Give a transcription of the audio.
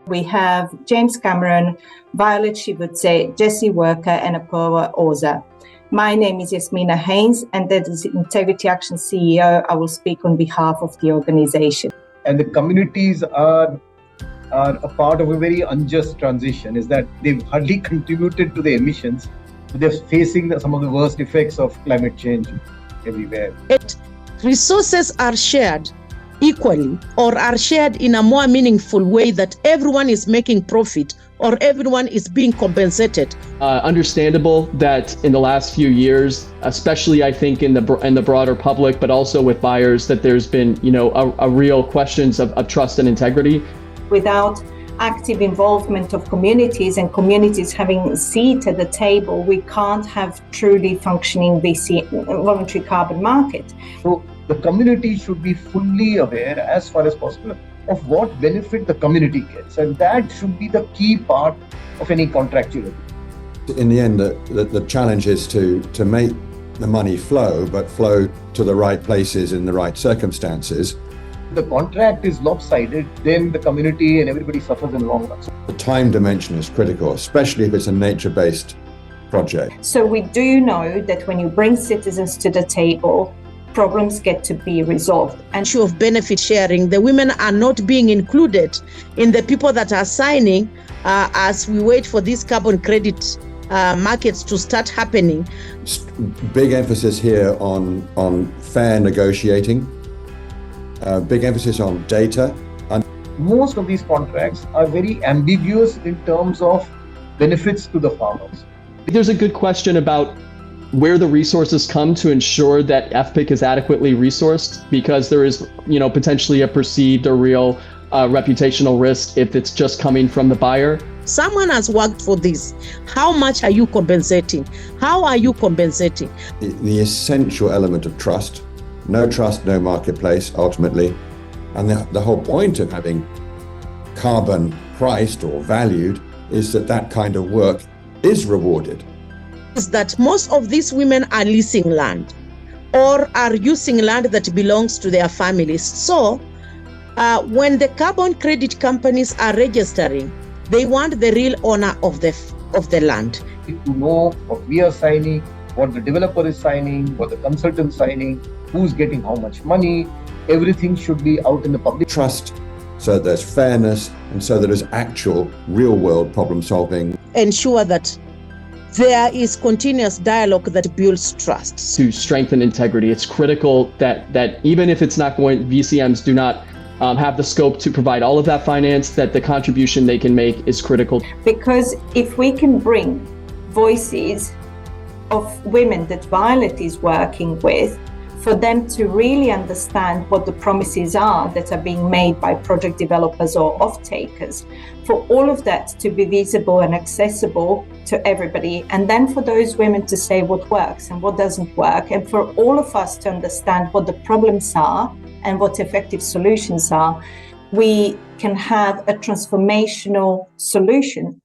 We have James Cameron, Violet Shivutse, Jessie Worker, and Apowa Oza. My name is Yasmina Haynes, and as Integrity Action CEO, I will speak on behalf of the organization. And the communities are a part of a very unjust transition, is that they've hardly contributed to the emissions. They're facing some of the worst effects of climate change everywhere. Resources are shared equally or are shared in a more meaningful way that everyone is making profit or everyone is being compensated. Understandable that in the last few years, especially I think in the broader public, but also with buyers, that there's been a real questions of trust and integrity. Without active involvement of communities and communities having a seat at the table, we can't have truly functioning VCM, voluntary carbon market. So the community should be fully aware as far as possible of what benefit the community gets, and that should be the key part of any contractual agreement. In the end, the challenge is to make the money flow, but flow to the right places in the right circumstances. The contract is lopsided, then the community and everybody suffers in the long run. The time dimension is critical, especially if it's a nature-based project. So we do know that when you bring citizens to the table, problems get to be resolved. And issue of benefit sharing, the women are not being included in the people that are signing as we wait for these carbon credit markets to start happening. Big emphasis here on fair negotiating. Big emphasis on data. And most of these contracts are very ambiguous in terms of benefits to the farmers. There's a good question about where the resources come to ensure that FPIC is adequately resourced, because there is, potentially a perceived or real reputational risk if it's just coming from the buyer. Someone has worked for this. How much are you compensating? How are you compensating? The essential element of trust. No trust, no marketplace, ultimately. And the whole point of having carbon priced or valued is that kind of work is rewarded. Is that most of these women are leasing land or are using land that belongs to their families. So when the carbon credit companies are registering, they want the real owner of the land. To know what we are signing, what the developer is signing, what the consultant is signing, who's getting how much money, everything should be out in the public. Trust, so there's fairness, and so there is actual real-world problem solving. Ensure that there is continuous dialogue that builds trust. To strengthen integrity, it's critical that even if it's not going, VCMs do not have the scope to provide all of that finance, that the contribution they can make is critical. Because if we can bring voices of women that Violet is working with, for them to really understand what the promises are that are being made by project developers or off-takers, for all of that to be visible and accessible to everybody, and then for those women to say what works and what doesn't work, and for all of us to understand what the problems are and what effective solutions are, we can have a transformational solution